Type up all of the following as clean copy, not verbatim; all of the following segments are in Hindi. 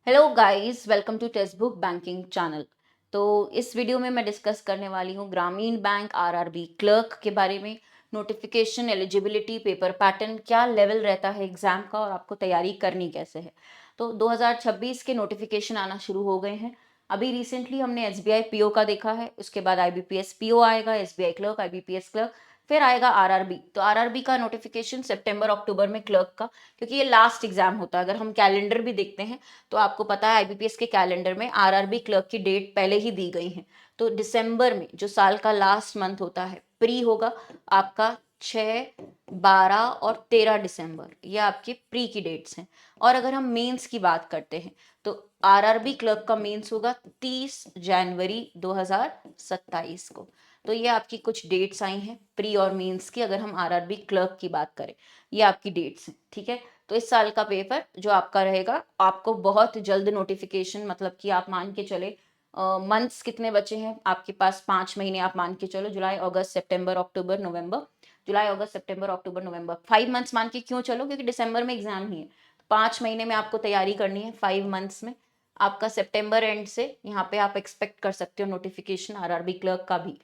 Hello guys, welcome to textbook banking channel. तो इस वीडियो में मैं डिस्कस करने वाली हूँ ग्रामीण बैंक आरआरबी क्लर्क के बारे में। नोटिफिकेशन, एलिजिबिलिटी, पेपर पैटर्न, क्या लेवल रहता है एग्जाम का और आपको तैयारी करनी कैसे है। तो 2026 के नोटिफिकेशन आना शुरू हो गए हैं। अभी रिसेंटली हमने एसबीआई पीओ का देखा है, उसके बाद आईबीपीएस पीओ आएगा, एसबीआई क्लर्क, आईबीपीएस क्लर्क, फिर आएगा आरआरबी। तो आरआरबी का नोटिफिकेशन सितंबर अक्टूबर में क्लर्क का, क्योंकि ये लास्ट एग्जाम होता है। अगर हम कैलेंडर भी देखते हैं तो आपको पता है आईबीपीएस के कैलेंडर में आरआरबी क्लर्क की डेट पहले ही दी गई है। तो दिसंबर में जो साल का लास्ट मंथ होता है, प्री होगा आपका 6, 12 और 13 दिसंबर, ये आपकी प्री की डेट्स हैं। और अगर हम मेंस की बात करते हैं तो आरआरबी क्लर्क का मेंस होगा 30 जनवरी 2027 को। तो ये आपकी कुछ डेट्स आई हैं प्री और मेंस की, अगर हम आरआरबी क्लर्क की बात करें। ये आपकी डेट्स हैं, ठीक है। तो इस साल का पेपर जो आपका रहेगा, आपको बहुत जल्द नोटिफिकेशन, मतलब कि आप मान के चले मंथ्स कितने बचे हैं आपके पास, 5 महीने आप मान के चलो, जुलाई अगस्त सितंबर अक्टूबर नवंबर, जुलाई अगस्त सितंबर अक्टूबर नवंबर, 5 मंथ्स मान के क्यों चलो, क्योंकि दिसंबर में एग्जाम ही है। 5 महीने में आपको तैयारी करनी है, 5 मंथ्स में। आपका सितंबर एंड से यहाँ पे आप एक्सपेक्ट कर सकते हो नोटिफिकेशन आरआरबी क्लर्क का भी।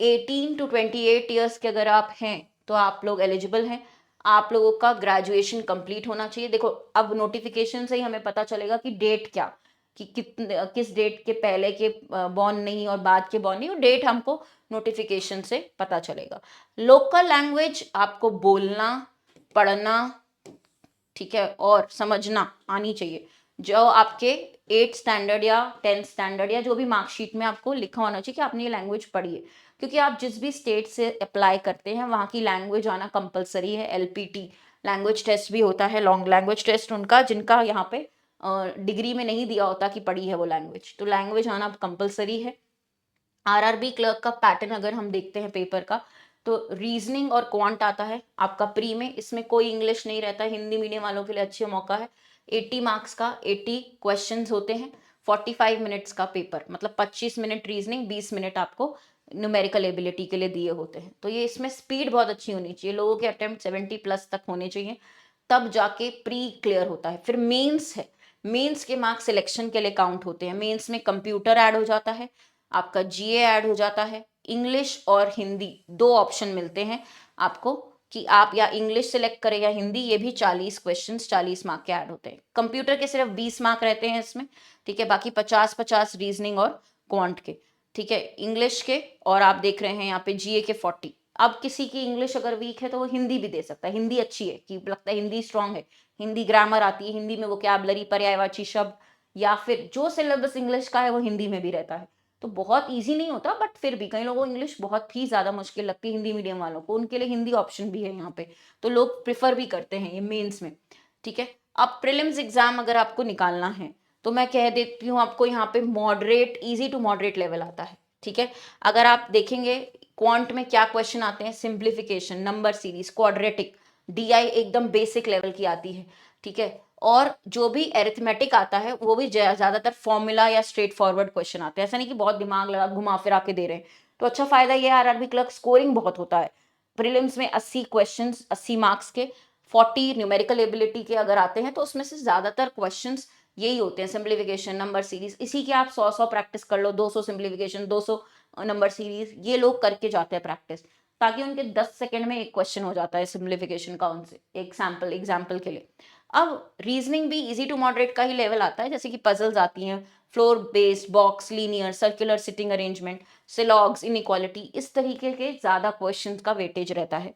18 to 28 ईयर्स के अगर आप हैं तो आप लोग एलिजिबल हैं। आप लोगों का ग्रेजुएशन कंप्लीट होना चाहिए। देखो, अब नोटिफिकेशन से ही हमें पता चलेगा कि डेट क्या, कि कितने किस डेट के पहले के बॉर्न नहीं और बाद के बॉर्न नहीं, वो डेट हमको नोटिफिकेशन से पता चलेगा। लोकल लैंग्वेज आपको बोलना, पढ़ना, ठीक है, और समझना आनी चाहिए। जो आपके 8 स्टैंडर्ड या 10th स्टैंडर्ड या जो भी मार्कशीट में आपको लिखा होना चाहिए कि आपने ये लैंग्वेज पढ़ी है, क्योंकि आप जिस भी स्टेट से अप्लाई करते हैं वहाँ की लैंग्वेज आना कंपलसरी है। एलपीटी लैंग्वेज टेस्ट भी होता है, लॉन्ग लैंग्वेज टेस्ट उनका, जिनका यहाँ पे डिग्री में नहीं दिया होता कि पढ़ी है वो लैंग्वेज, तो लैंग्वेज आना कंपलसरी है। आरआरबी क्लर्क का पैटर्न अगर हम देखते हैं पेपर का, तो रीजनिंग और क्वांट आता है आपका प्री में। इसमें कोई इंग्लिश नहीं रहता, हिंदी मीडियम वालों के लिए अच्छे मौका है। 80 मार्क्स का 80 क्वेश्चंस होते हैं, 45 मिनट्स का पेपर, मतलब 25 मिनट रीजनिंग, 20 मिनट आपको न्यूमेरिकल एबिलिटी के लिए दिए होते हैं। तो ये इसमें स्पीड बहुत अच्छी होनी चाहिए, लोगों के अटेम्प्ट 70+ तक होने चाहिए, तब जाके प्री क्लियर होता है। फिर मेंस है, मेंस के मार्क्स सिलेक्शन के लिए काउंट होते हैं। मेंस में कंप्यूटर ऐड हो जाता है, आपका जीए ऐड हो जाता है, इंग्लिश और हिंदी दो ऑप्शन मिलते हैं आपको, कि आप या इंग्लिश सिलेक्ट करें या हिंदी। ये भी 40 क्वेश्चंस 40 मार्क के ऐड होते हैं। कंप्यूटर के सिर्फ 20 मार्क रहते हैं इसमें, ठीक है, बाकी 50-50 रीजनिंग और क्वांट के, ठीक है, इंग्लिश के। और आप देख रहे हैं यहाँ पे जीए के 40। अब किसी की इंग्लिश अगर वीक है तो वो हिंदी भी दे सकता है, हिंदी अच्छी है कि लगता है हिंदी स्ट्रांग है, हिंदी ग्रामर आती है, हिंदी में वोकैबुलरी, पर्यायवाची शब्द, या फिर जो सिलेबस इंग्लिश का है वो हिंदी में भी रहता है। तो बहुत इजी नहीं होता, बट फिर भी कई लोगों को इंग्लिश बहुत ही ज्यादा मुश्किल लगती है, हिंदी मीडियम वालों को, उनके लिए हिंदी ऑप्शन भी है यहाँ पे, तो लोग प्रिफर भी करते हैं ये मेंस में, ठीक है। अब प्रीलिम्स एग्जाम अगर आपको निकालना है तो मैं कह देती हूँ आपको, यहाँ पे moderate, easy to moderate level आता है, ठीक है। अगर आप देखेंगे क्वांट में क्या क्वेश्चन आते हैं, simplification, number series, quadratic, DI एकदम बेसिक लेवल की आती है, ठीक है। और जो भी एरिथमेटिक आता है वो भी ज्यादातर फॉर्मूला या स्ट्रेट फॉरवर्ड क्वेश्चन आते हैं, ऐसा नहीं कि बहुत दिमाग लगा घुमा फिरा के दे रहे हैं। तो अच्छा फायदा ये है, आरआरबी क्लर्क स्कोरिंग बहुत होता है। प्रीलिम्स में 80 क्वेश्चंस, 80 मार्क्स के, 40 न्यूमेरिकल एबिलिटी के अगर आते हैं तो उसमें से ज्यादातर क्वेश्चंस यही होते हैं, सिंप्लीफिकेशन, नंबर सीरीज। इसी के आप 100 प्रैक्टिस कर लो, 200 सिंप्लीफिकेशन, 200 नंबर सीरीज, ये लोग करके जाते हैं प्रैक्टिस, ताकि उनके 10 सेकंड में एक क्वेश्चन हो जाता है सिंप्लीफिकेशन का उनसे, एक सैम्पल एग्जाम्पल के लिए। अब रीजनिंग भी इजी टू मॉडरेट का ही लेवल आता है, जैसे कि पजल्स आती हैं, floor based, box, linear, circular sitting arrangement, syllogisms, inequality, इस तरीके के ज्यादा क्वेश्चंस का वेटेज रहता है।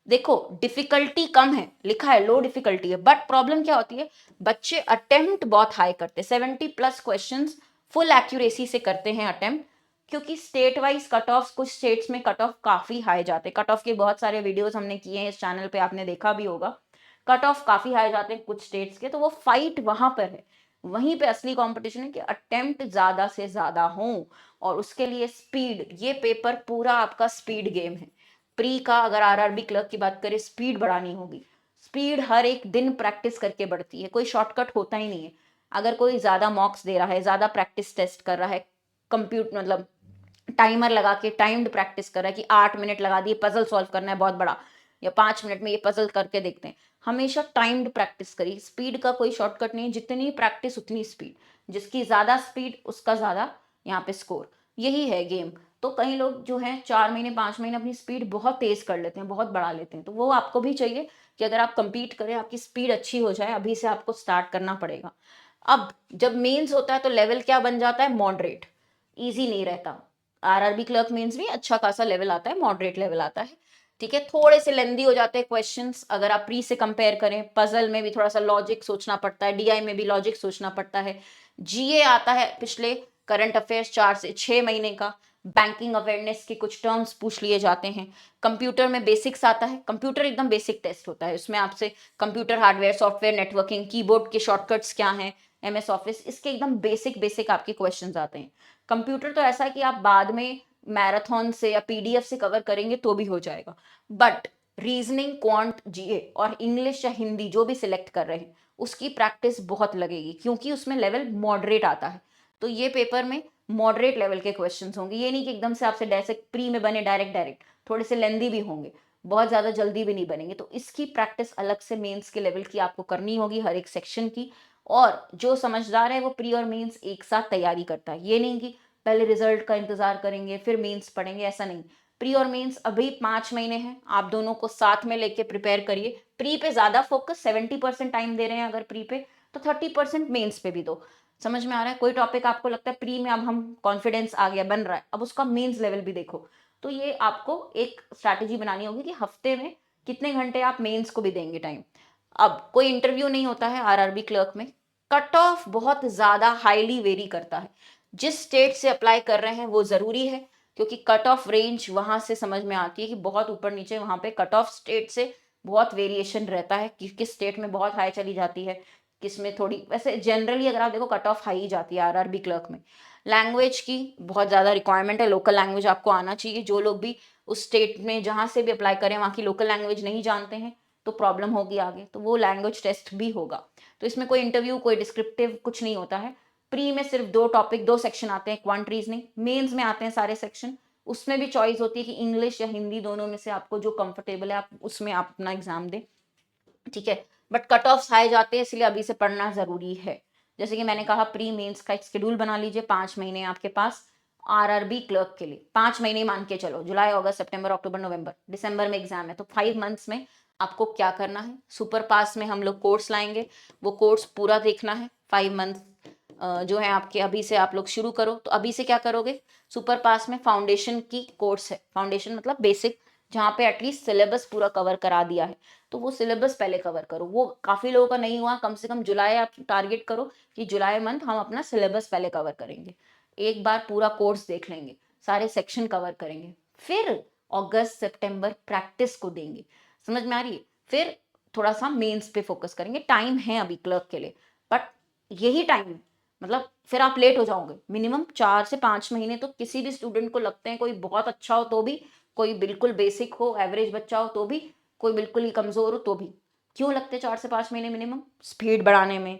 देखो, डिफिकल्टी कम है, लिखा है लो डिफिकल्टी है, बट प्रॉब्लम क्या होती है, बच्चे अटेम्प्ट बहुत हाई करते हैं, 70+ क्वेश्चंस फुल एक्यूरेसी से करते हैं अटेम्प्ट, क्योंकि स्टेट वाइज कट ऑफ, कुछ स्टेट्स में कट ऑफ काफी हाई जाते हैं। कट ऑफ के बहुत सारे वीडियोस हमने किए हैं इस चैनल पे, आपने देखा भी होगा। कट ऑफ काफी हाई जाते हैं कुछ स्टेट्स के, तो वो फाइट वहां पर है, वहीं पे असली कंपटीशन है कि अटेम्प्ट ज्यादा से ज्यादा हो। और उसके लिए स्पीड, ये पेपर पूरा आपका स्पीड गेम है। प्री का अगर आरआरबी क्लर्क की बात करें, स्पीड बढ़ानी होगी, स्पीड हर एक दिन प्रैक्टिस करके बढ़ती है, कोई शॉर्टकट होता ही नहीं है। अगर कोई ज्यादा मॉक्स दे रहा है, ज्यादा प्रैक्टिस टेस्ट कर रहा है, कंप्यूटर मतलब टाइमर लगा के टाइम्ड प्रैक्टिस कर रहा है कि 8 मिनट लगा दिए, पजल सॉल्व करना है बहुत बड़ा, या 5 मिनट में ये पजल करके देखते हैं। हमेशा टाइम्ड प्रैक्टिस करिए, स्पीड का कोई शॉर्टकट नहीं, जितनी प्रैक्टिस उतनी स्पीड, जिसकी ज़्यादा स्पीड उसका ज़्यादा यहाँ पे स्कोर, यही है गेम। तो कई लोग जो हैं 4 महीने 5 महीने अपनी स्पीड बहुत तेज़ कर लेते हैं, बहुत बढ़ा लेते हैं, तो वो आपको भी चाहिए कि अगर आप compete करें, आपकी स्पीड अच्छी हो जाए, अभी से आपको स्टार्ट करना पड़ेगा। अब जब मेंस होता है तो लेवल क्या बन जाता है, मॉडरेट, ईजी नहीं रहता। आरआरबी क्लर्क मेंस भी अच्छा खासा लेवल आता है, मॉडरेट लेवल आता है, ठीक है। थोड़े से लेंदी हो जाते हैं क्वेश्चंस अगर आप प्री से कंपेयर करें, पजल में भी थोड़ा सा लॉजिक सोचना पड़ता है, डीआई में भी लॉजिक सोचना पड़ता है, जीए आता है पिछले करंट अफेयर्स 4 से 6 महीने का, बैंकिंग अवेयरनेस के कुछ टर्म्स पूछ लिए जाते हैं, कंप्यूटर में बेसिक्स आता है, कंप्यूटर एकदम बेसिक टेस्ट होता है, उसमें आपसे computer hardware software networking, keyboard के शॉर्टकट्स क्या हैं, एमएस ऑफिस, इसके एकदम बेसिक बेसिक आपके क्वेश्चंस आते हैं। कंप्यूटर तो ऐसा है कि आप बाद में मैराथन से या पीडीएफ से कवर करेंगे तो भी हो जाएगा, बट रीजनिंग, क्वांट, जीए और इंग्लिश या हिंदी जो भी सिलेक्ट कर रहे हैं उसकी प्रैक्टिस बहुत लगेगी, क्योंकि उसमें लेवल मॉडरेट आता है। तो ये पेपर में मॉडरेट लेवल के क्वेश्चंस होंगे, ये नहीं कि एकदम से आपसे डायरेक्ट प्री में बने डायरेक्ट डायरेक्ट, थोड़े से लेंदी भी होंगे, बहुत ज़्यादा जल्दी भी नहीं बनेंगे। तो इसकी प्रैक्टिस अलग से मेंस के लेवल की आपको करनी होगी, हर एक सेक्शन की। और जो समझदार है वो प्री और मेंस एक साथ तैयारी करता है, ये नहीं कि पहले रिजल्ट का इंतजार करेंगे फिर मेंस पढ़ेंगे, ऐसा नहीं। प्री और मेंस अभी 5 महीने हैं, आप दोनों को साथ में लेके प्रिपेयर करिए। प्री पे ज़्यादा फोकस, 70% टाइम दे रहे हैं अगर प्री पे, तो 30% मेंस पे भी दो। समझ में आ रहा है? कोई टॉपिक आपको लगता है प्री में अब हम कॉन्फिडेंस आ गया, बन रहा है, अब उसका मेंस लेवल भी देखो। तो ये आपको एक स्ट्रैटेजी बनानी होगी कि हफ्ते में कितने घंटे आप मेंस को भी देंगे टाइम। अब कोई इंटरव्यू नहीं होता है आरआरबी क्लर्क में, कट ऑफ बहुत ज़्यादा हाईली वेरी करता है। जिस स्टेट से अप्लाई कर रहे हैं वो ज़रूरी है, क्योंकि कट ऑफ रेंज वहाँ से समझ में आती है कि बहुत ऊपर नीचे, वहाँ पे कट ऑफ स्टेट से बहुत वेरिएशन रहता है कि किस स्टेट में बहुत हाई चली जाती है, किस में थोड़ी। वैसे जनरली अगर आप देखो कट ऑफ हाई ही जाती है आरआरबी क्लर्क में। लैंग्वेज की बहुत ज़्यादा रिक्वायरमेंट है, लोकल लैंग्वेज आपको आना चाहिए। जो लोग भी उस स्टेट में जहाँ से भी अप्लाई करें वहाँ की लोकल लैंग्वेज नहीं जानते हैं तो प्रॉब्लम होगी आगे, तो वो लैंग्वेज टेस्ट भी होगा। तो इसमें कोई इंटरव्यू, कोई डिस्क्रिप्टिव कुछ नहीं होता है। प्री में सिर्फ 2 टॉपिक, 2 सेक्शन आते हैं, क्वांट रीजनिंग। मेंस में आते हैं सारे सेक्शन, उसमें भी चॉइस होती है कि इंग्लिश या हिंदी, दोनों में से आपको जो कंफर्टेबल है आप उसमें आप अपना एग्जाम दें, ठीक है। बट कट ऑफ हाई जाते हैं, इसलिए अभी से पढ़ना जरूरी है। जैसे कि मैंने कहा, प्री मेंस का एक शेड्यूल बना लीजिए, 5 महीने आपके पास आरआरबी क्लर्क के लिए, 5 महीने मान के चलो, जुलाई अगस्त सितंबर अक्टूबर नवंबर दिसंबर में एग्जाम है, तो 5 मंथ्स में आपको क्या करना है। सुपर पास में हम लोग कोर्स लाएंगे, वो कोर्स पूरा देखना है 5 मंथ जो है आपके। अभी से आप लोग शुरू करो, तो अभी से क्या करोगे, सुपर पास में फाउंडेशन की कोर्स है, फाउंडेशन मतलब बेसिक, जहाँ पे एटलीस्ट सिलेबस पूरा कवर करा दिया है, तो वो सिलेबस पहले कवर करो। वो काफ़ी लोगों का नहीं हुआ, कम से कम जुलाई आप टारगेट करो कि जुलाई मंथ हम अपना सिलेबस पहले कवर करेंगे, एक बार पूरा कोर्स देख लेंगे, सारे सेक्शन कवर करेंगे, फिर अगस्त सितंबर प्रैक्टिस को देंगे। समझ में आ रही है? फिर थोड़ा सा मेंस पे फोकस करेंगे, टाइम है अभी क्लर्क के लिए, बट यही टाइम है, मतलब फिर आप लेट हो जाओगे। मिनिमम 4 से 5 महीने तो किसी भी स्टूडेंट को लगते हैं, कोई बहुत अच्छा हो तो भी, कोई बिल्कुल बेसिक हो, एवरेज बच्चा हो तो भी, कोई बिल्कुल ही कमज़ोर हो तो भी। क्यों लगते हैं 4 से 5 महीने मिनिमम? स्पीड बढ़ाने में,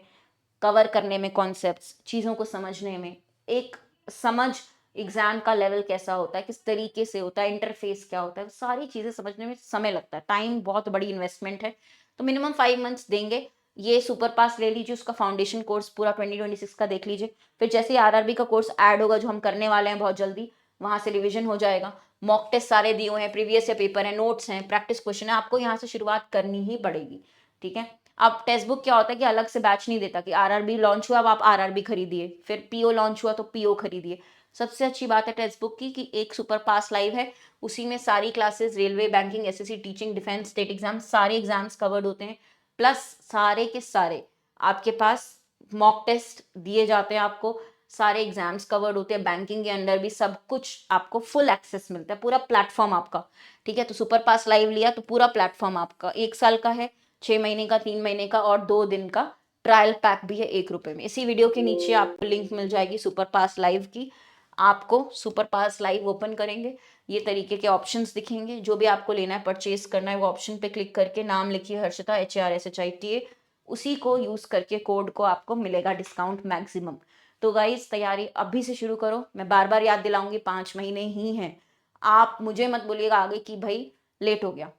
कवर करने में, कॉन्सेप्ट्स, चीज़ों को समझने में, एक समझ, एग्जाम का लेवल कैसा होता है, किस तरीके से होता है, इंटरफेस क्या होता है, सारी चीज़ें समझने में समय लगता है, टाइम बहुत बड़ी इन्वेस्टमेंट है। तो मिनिमम 5 मंथ्स देंगे। ये सुपर पास ले लीजिए, उसका फाउंडेशन कोर्स पूरा 2026 का देख लीजिए। फिर जैसे ही आरआरबी का कोर्स ऐड होगा जो हम करने वाले हैं बहुत जल्दी, वहाँ से रिविजन हो जाएगा। मॉक टेस्ट सारे दिए हुए हैं, प्रीवियस या पेपर है, नोट्स हैं, प्रैक्टिस क्वेश्चन है, आपको यहाँ से शुरुआत करनी ही पड़ेगी, ठीक है। अब टेक्स्ट बुक क्या होता है कि अलग से बैच नहीं देता कि आरआरबी लॉन्च हुआ अब आप आरआरबी खरीदिए, फिर पीओ लॉन्च हुआ तो पीओ खरीदिए। सबसे अच्छी बात है टेक्स्ट बुक की कि एक सुपर पास लाइव है, उसी में सारी classes, railway, banking, SSC, teaching, defence, state exam, सारे एग्जाम्स कवर्ड होते हैं, प्लस सारे के सारे आपके पास मॉक टेस्ट दिए जाते हैं आपको, सारे एग्जाम्स कवर्ड होते हैं, बैंकिंग के अंडर भी सब कुछ आपको फुल एक्सेस मिलता है, पूरा प्लेटफॉर्म आपका, ठीक है। तो सुपर पास लाइव लिया तो पूरा प्लेटफॉर्म आपका 1 साल का है, 6 महीने का, 3 महीने का और 2 दिन का ट्रायल पैक भी है 1 रुपए में। इसी वीडियो के नीचे आपको लिंक मिल जाएगी सुपर पास लाइव की। आपको सुपर पास लाइव ओपन करेंगे, ये तरीके के ऑप्शंस दिखेंगे, जो भी आपको लेना है, परचेज करना है, वो ऑप्शन पे क्लिक करके नाम लिखिए हर्षिता, HRSHITA, उसी को यूज करके कोड को आपको मिलेगा डिस्काउंट मैक्सिमम। तो गाइस तैयारी अभी से शुरू करो, मैं बार बार याद दिलाऊंगी, 5 महीने ही हैं। आप मुझे मत बोलिएगा आगे कि भाई लेट हो गया,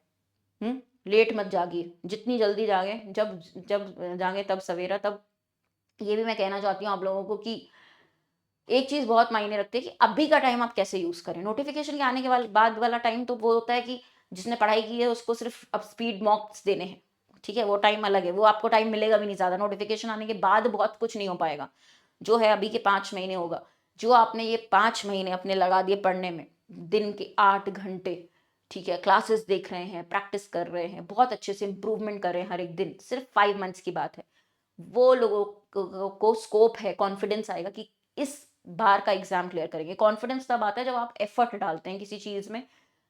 लेट मत जागिए, जितनी जल्दी जागे, जब जब जागे तब सवेरा। तब ये भी मैं कहना चाहती हूँ आप लोगों को कि एक चीज़ बहुत मायने रखती है कि अभी का टाइम आप कैसे यूज़ करें। नोटिफ़िकेशन के आने के बाद वाला टाइम तो वो होता है कि जिसने पढ़ाई की है उसको सिर्फ़ अब स्पीड मॉक्स देने हैं, ठीक है? वो टाइम अलग है, वो आपको टाइम मिलेगा भी नहीं ज़्यादा। नोटिफ़िकेशन आने के बाद बहुत कुछ नहीं हो पाएगा। जो है अभी के 5 महीने होगा। जो आपने ये 5 महीने अपने लगा दिए पढ़ने में, दिन के 8 घंटे, ठीक है? क्लासेस देख रहे हैं, प्रैक्टिस कर रहे हैं, बहुत अच्छे से इम्प्रूवमेंट कर रहे हैं हर एक दिन, सिर्फ़ 5 मंथ्स की बात है। वो लोगों को स्कोप है, कॉन्फिडेंस आएगा कि इस बार का एग्जाम क्लियर करेंगे। कॉन्फिडेंस तब आता है जब आप एफर्ट डालते हैं किसी चीज़ में,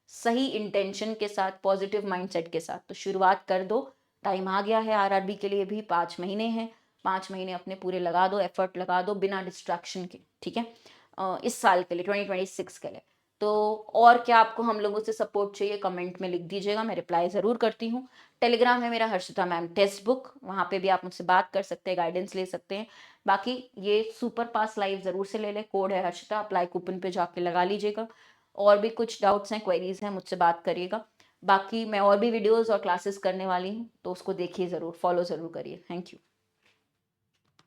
सही इंटेंशन के साथ, पॉजिटिव माइंडसेट के साथ। तो शुरुआत कर दो, टाइम आ गया है आरआरबी के लिए भी, 5 महीने हैं। 5 महीने अपने पूरे लगा दो, एफर्ट लगा दो बिना डिस्ट्रैक्शन के, ठीक है? इस साल के लिए, 2026 के लिए। तो और क्या आपको हम लोगों से सपोर्ट चाहिए, कमेंट में लिख दीजिएगा, मैं रिप्लाई ज़रूर करती हूँ। टेलीग्राम है मेरा हर्षिता मैम टेक्स्ट बुक, वहाँ पे भी आप मुझसे बात कर सकते हैं, गाइडेंस ले सकते हैं। बाकी ये सुपर पास लाइव ज़रूर से ले लें, कोड है हर्षिता, अप्लाई कूपन पे जाके लगा लीजिएगा। और भी कुछ डाउट्स हैं, क्वेरीज हैं, मुझसे बात करिएगा। बाकी मैं और भी वीडियोस और क्लासेस करने वाली हूँ, तो उसको देखिए ज़रूर, फॉलो ज़रूर करिए। Thank you.